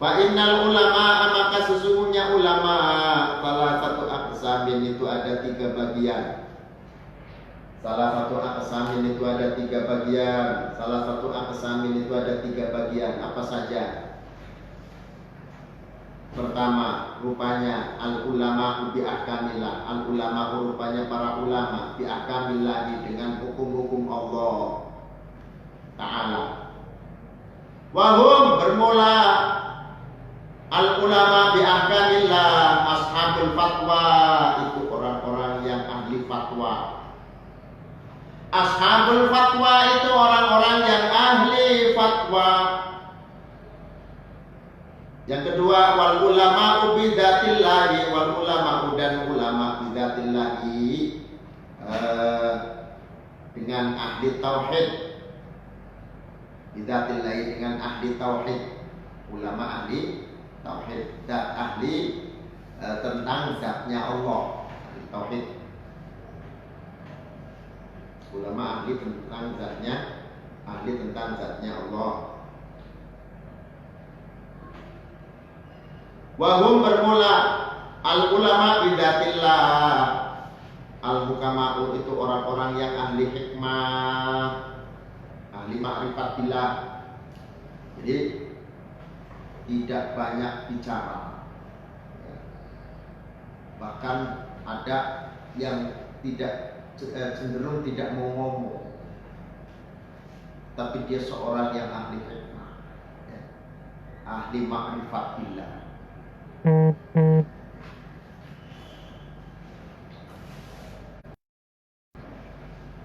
fa innal ulama, maka sesungguhnya ulama, salah satu aqsamin, itu ada 3 bagian. Salah satu aqsamin itu ada 3 bagian. Salah satu aqsamin itu ada 3 bagian. Apa saja? Pertama, rupanya al-ulama bi ahkamillah. Al-ulama rupanya para ulama bi ahkamillah, dengan hukum-hukum Allah Ta'ala. Wahum, bermula al-ulama bi ahkamillah ashabul fatwa, itu orang-orang yang ahli fatwa. Ashabul fatwa itu orang-orang yang ahli fatwa. Yang kedua, wal ulama bidatillahi, wal ulama, dan ulama bidatillahi, dengan ahli tauhid. Bidatillahi, dengan ahli tauhid. Ulama ahli tauhid, ahli tentang zatnya Allah, ahli tauhid. Ulama ahli tentang zatnya Allah. Wahum, bermula al ulama bidatillah, al hukama'u itu orang-orang yang ahli hikmah, ahli ma'rifatillah. Jadi tidak banyak bicara, bahkan ada yang tidak, cenderung tidak mau ngomong, tapi dia seorang yang ahli hikmah, ahli ma'rifatillah.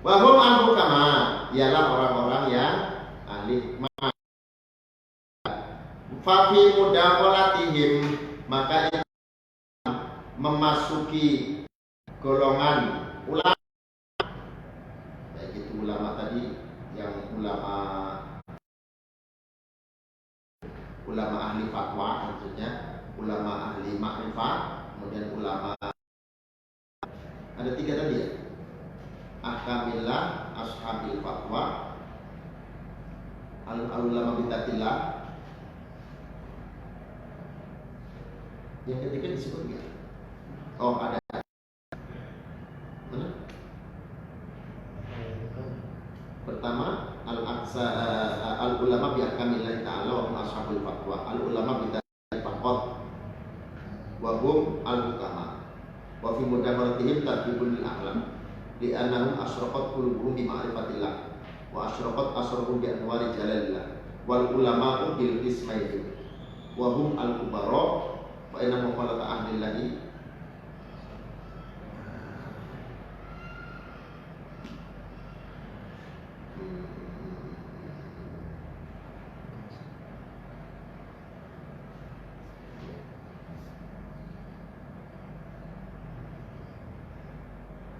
Wahum al-hukama, ialah orang-orang yang ahli hikmah. Fafi mudaqalatihim, maka yang memasuki golongan ulama, baik itu ulama tadi yang ulama ahli fatwa, maksudnya ulama ahli ma'rifat, kemudian ulama, ada 3 tadi ya, ahkamillah, ashabil fatwa, al-ulama bidatillah. Yang ketiga disebut nggak? Oh, ada. Mana? Pertama, al-ulama bi ahkamillah ta'ala wa ashabul fatwa. Al-ulama bidatillah faqat wa hum al-hukama. Wa fi mudamaratihim tarbibul a'lam li'annahum asyraqat qulubuhum bi ma'rifatillah wa asyraqat asruhum bi anwari jalalillah wal ulama'u bil ismaili wa hum al-kubara wa inna maqalata ahlillahi.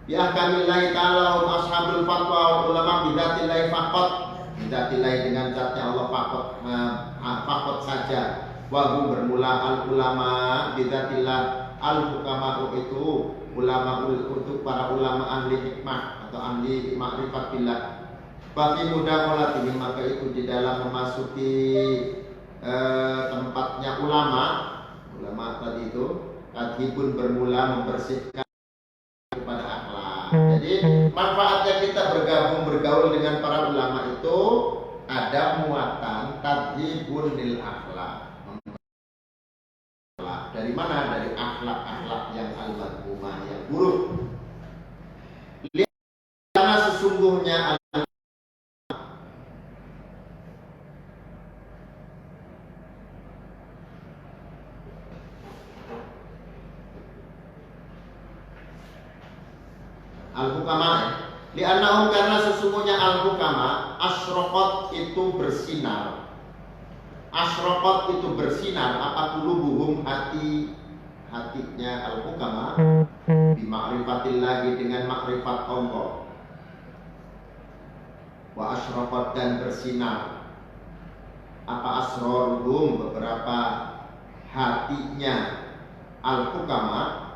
Bi ahkamillahi ta'ala wa ashabul fatwa ulama bidatillahi faqat. Bidatillahi dengan zatnya Allah faqat saja. Wa bermula al ulama bidatillah al hukama itu ulama untuk para ulama ahli hikmah atau ahli ma'rifat billah. Bagi mudah melatih maka itu di dalam memasuki tempatnya ulama tadi itu tadi pun bermula membersihkan kepada akhlak. Jadi manfaatnya kita bergaul dengan para ulama itu ada muatan tadhibun lil akhlak. Dari mana? Dari akhlak-akhlak yang al-madhumah, yang buruk. Karena sesungguhnya al-hukama li'annahum karena sesungguhnya al-hukama asyraqat itu bersinar. Asyraqat itu bersinar apa qulubuhum hatinya al-hukama bi ma'rifatillahi dengan makrifat Allah. Wa asyraqat dan bersinar apa asraruhum beberapa hatinya al-hukama.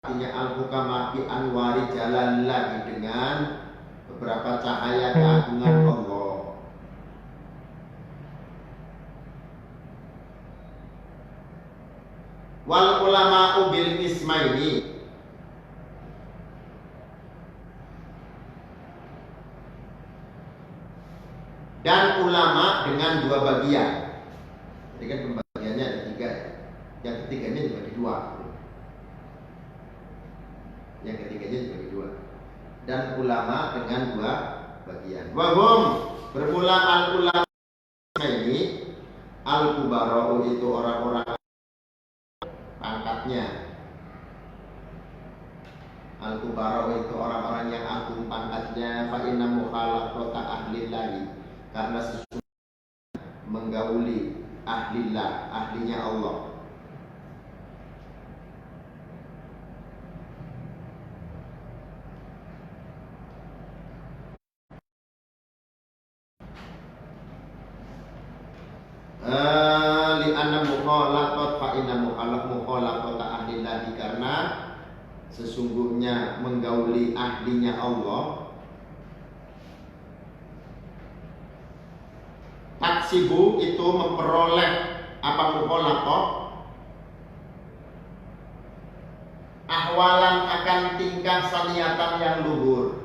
Artinya al-hukama bi anwari jalalillahi dengan beberapa cahaya keagungan Allah. Wal ulama'u bil ismaini dan ulama dengan dua bagian. Jadi kan pembagiannya ada tiga ya. Yang ketiganya dibagi dua. Yang ketiganya dibagi dua. Dan ulama dengan dua bagian. Wahum bermula al ulama ini al kubarau itu orang-orang pangkatnya. Al kubarau itu orang-orang yang agung pangkatnya. Fa inna mukhalafata ahlillahi karena sesungguhnya menggauli ahlillah, ahlinya Allah. Li'anna mukhalafat fa inna mukhalafata ahlillahi karena sesungguhnya menggauli ahlinya Allah. Taksibu itu memperoleh apa mukhalafah ahwalan akan tingkah saniatan yang luhur.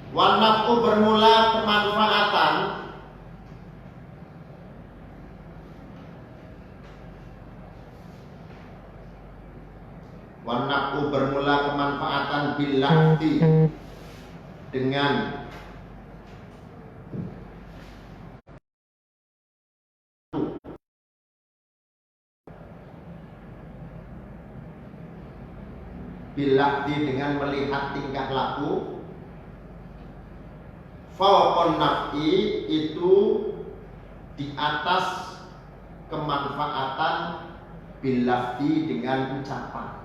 Wanafku bermula kemanfaatan Wanafku bermula kemanfaatan bilahdi dengan melihat tingkah laku. Fawqan naf'i itu di atas kemanfaatan bilafdi dengan ucapan.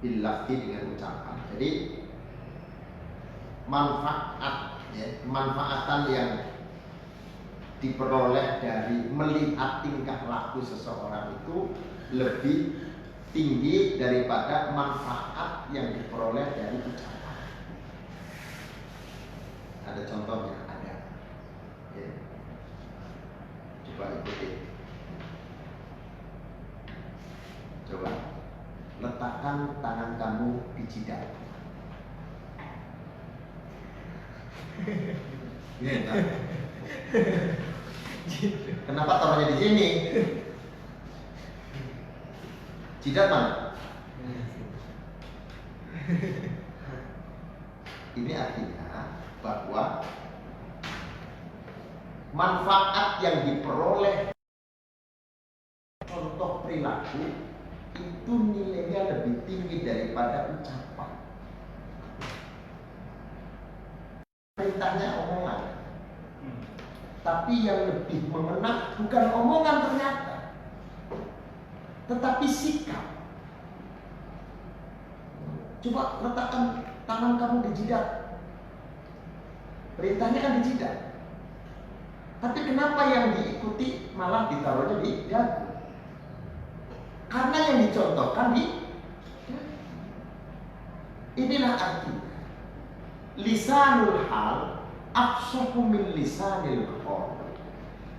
Bilafdi dengan ucapan. Jadi manfaat ya, kemanfaatan yang diperoleh dari melihat tingkah laku seseorang itu lebih tinggi daripada manfaat yang diperoleh dari ucapan. Ada contohnya? Ada ya. Coba ikuti. Coba letakkan tangan kamu di jidat. Kenapa taruhnya di sini? Jidat mana? Ini artinya bahwa manfaat yang diperoleh contoh perilaku itu nilainya lebih tinggi daripada ucapan. Perintahnya omongan, tapi yang lebih mengena bukan omongan ternyata, tetapi sikap. Coba letakkan tangan kamu di jidat. Perintahnya kan di jidat. Tapi kenapa yang diikuti malah ditaruhnya di dagu? Karena yang dicontohkan di inilah arti lisanul hal afsahu min lisanil qaul.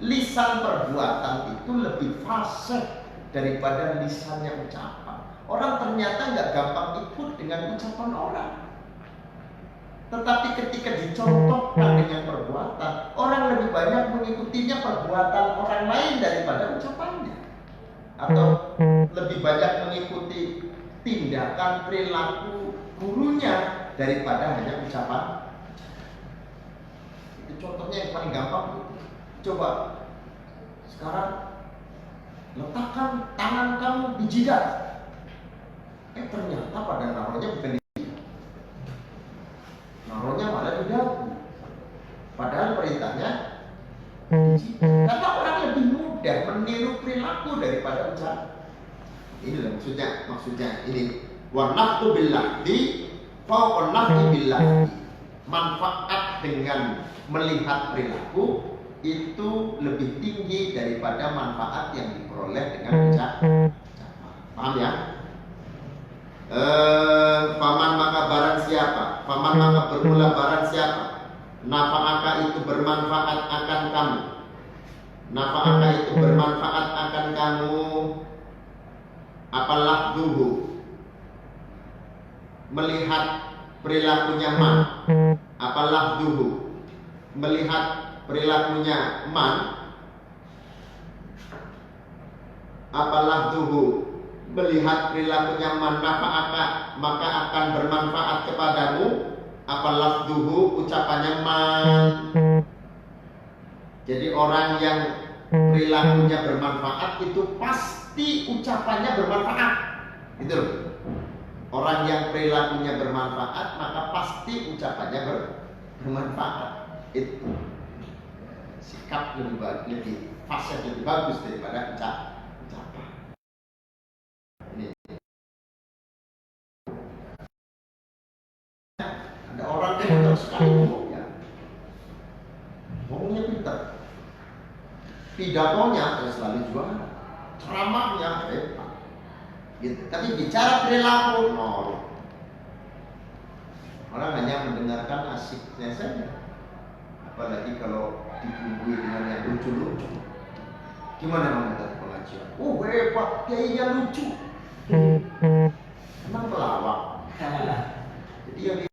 Lisan perbuatan itu lebih fasih daripada lisannya ucapan. Orang ternyata nggak gampang ikut dengan ucapan orang, tetapi ketika dicontohkan dengan perbuatan, orang lebih banyak mengikutinya perbuatan orang lain daripada ucapannya, atau lebih banyak mengikuti tindakan perilaku gurunya daripada hanya ucapan. Itu contohnya yang paling gampang. Coba sekarang letakkan tangan kamu di jidat. Ternyata pada naruhnya bukan di jidat, naruhnya malah di dagu. Padahal perintahnya di jidat. Karena orang lebih mudah meniru perilaku daripada ucapan. Ini maksudnya ini. Wa naftu billahdi fawqa nafti billahdi. Manfaat dengan melihat perilaku itu lebih tinggi daripada manfaat yang diperoleh dengan ucapan. Paham ya? Faman maka barang siapa, faman maka bermula barang siapa, nafa'aka itu bermanfaat akan kamu, nafa'aka itu bermanfaat akan kamu, apalah duhu, melihat perilakunya man, apalah duhu, melihat perilakunya man, apalah duhu, melihat perilakunya man, maka akan bermanfaat kepadamu, apalah duhu, ucapannya man. Jadi orang yang perilakunya bermanfaat itu pasti ucapannya bermanfaat. Gitu loh. Orang yang perilakunya bermanfaat maka pasti ucapannya bermanfaat. Itu sikap lebih fasih, lebih bagus daripada ucapan. Ini ada orang yang pintar sekali ngomongnya, ngomongnya pintar, pidatonya selalu juara, ceramahnya hebat, gitu. Tapi bicara perilaku nol. Orang hanya mendengarkan asiknya saja. Apalagi kalau dibumbui dengan yang lucu-lucu. Gimana mendengar pengajian? Oh hebat, kiainya lucu. Emang pelawak. Jadi yang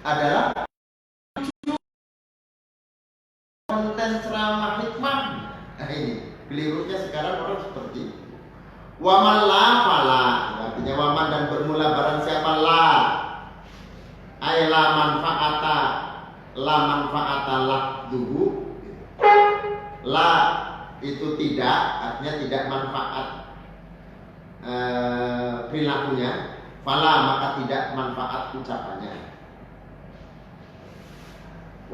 adalah konten ceramah hikmah. Nah ini kelirunya sekarang orang seperti itu. Waman la fala, artinya waman dan bermula barang siapa la, ay la manfaata lah duhu. La itu tidak, artinya tidak manfaat perilakunya. Fala maka tidak manfaat ucapannya.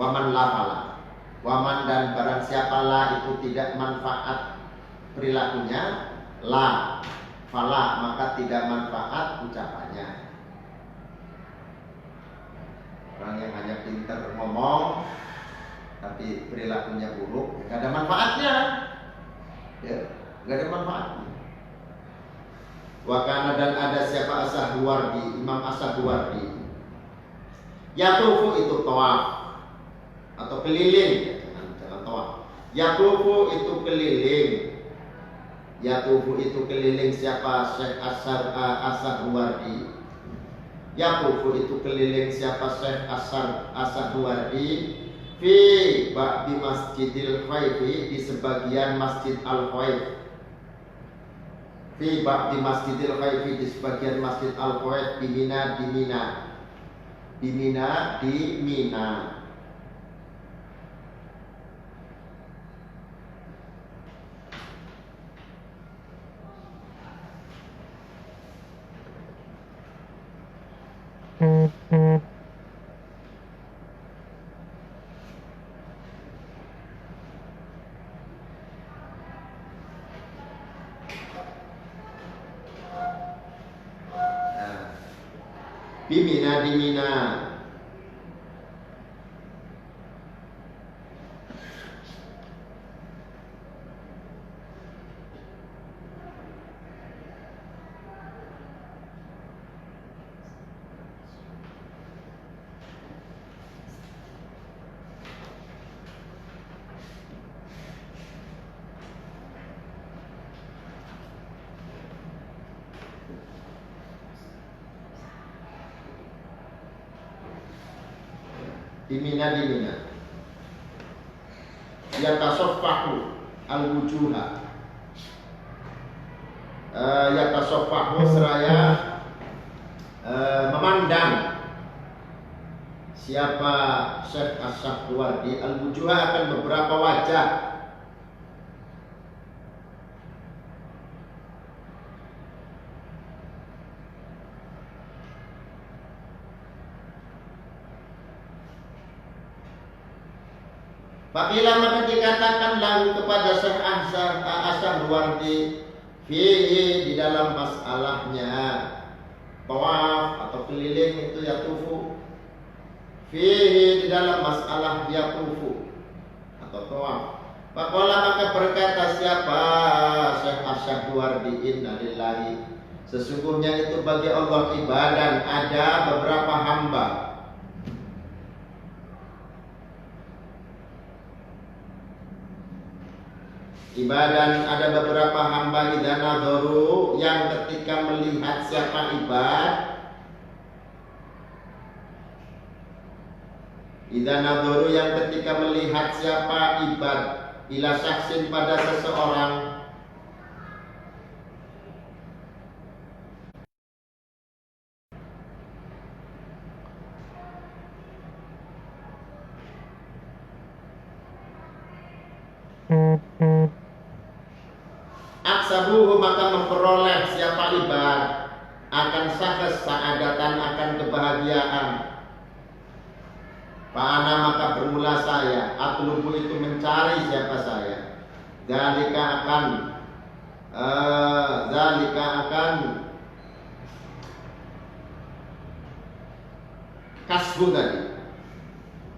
Waman la fala, waman dan barang siapa la itu tidak manfaat perilakunya, la fala maka tidak manfaat ucapannya. Orang yang hanya pintar ngomong tapi perilakunya buruk, nggak ada manfaatnya, ya, nggak ada manfaatnya. Wakana dan ada siapa As-Sahrawardi, Imam As-Sahrawardi, yatufu itu tawaf atau keliling, jangan tawaf. Yatufu itu keliling. Yatufu itu keliling siapa? Syekh As-Sahrawardi. Yatufu itu keliling siapa? Syekh As-Sahrawardi fi ba'di Masjidil Khaifi, di sebagian Masjid Al-Khaif. Fi ba'di Masjidil Khaifi, di sebagian Masjid Al-Khaif, di Mina, di Mina. Bimina di Mina. Di Mina. Yatasoffahu al-wujuha. Yatasoffahu seraya memandang siapa Syekh Asy-Syahriwardi al-wujuha akan beberapa wajah. Faqila maka dikatakan lahu kepada Syekh Asy-Syahriwardi fihi di dalam masalahnya tawaf atau keliling itu yatufu, fihi di dalam masalah yatufu atau tawaf. Faqala maka berkata siapa Syekh Asy-Syahriwardi innalillahi, sesungguhnya itu bagi Allah ibadan ada beberapa hamba. Ibadan ada beberapa hamba idza nadharu yang ketika melihat siapa ibad, idza nadharu yang ketika melihat siapa ibad ila syaksin pada seseorang, aksabuhu maka memperoleh siapa ibad akan sahas sa'adatan akan kebahagiaan. Fa'ana maka bermula saya atlubu itu mencari siapa saya. Zalika akan kasbu tadi.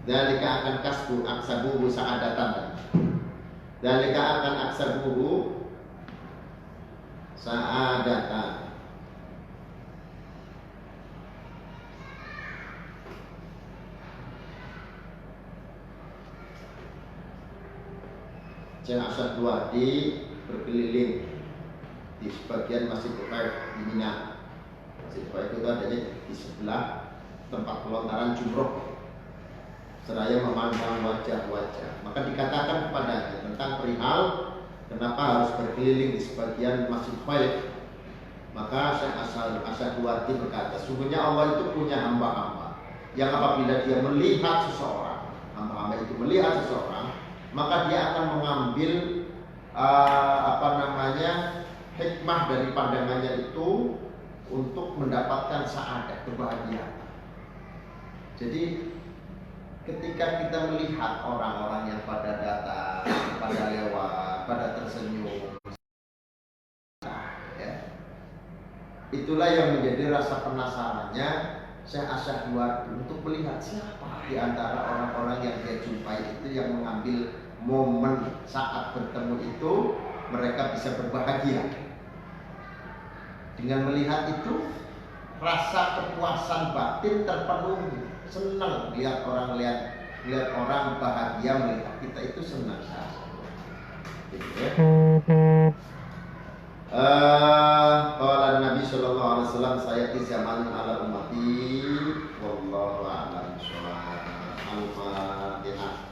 Zalika akan kasbu aksabuhu sa'adatan. Zalika akan aksabuhu sa'adatan. Syekh Asy-Syahriwardi berkeliling di sebagian Masjid Uqaif di Mina. Masjid Uqaif itu adanya di sebelah tempat pelontaran jumroh, seraya memandang wajah-wajah. Maka dikatakan kepadanya tentang perihal kenapa harus berkeliling di sebagian Masjid Uqaif. Maka Syekh Asy-Syahriwardi berkata, sungguhnya Allah itu punya hamba-hamba yang apabila dia melihat seseorang, hamba-hamba itu melihat seseorang, maka dia akan mengambil hikmah dari pandangannya itu untuk mendapatkan sa'adat, kebahagiaan. Jadi ketika kita melihat orang-orang yang pada datang, pada lewat, pada tersenyum, ya, itulah yang menjadi rasa penasarannya Syekh Asy-Syahriwardi untuk melihat siapa di antara orang-orang yang dia jumpai itu yang mengambil momen saat bertemu itu mereka bisa berbahagia. Dengan melihat itu rasa kepuasan batin terpenuhi, senang lihat orang bahagia, melihat kita itu senang. Gitu ya. Qala Nabi sallallahu alaihi wasallam saya di zaman ala ummati wallahu a'lam bishawab. Al-Fatihah.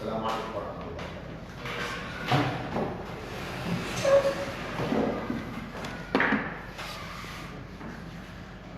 Assalamualaikum warahmatullahi wabarakatuh.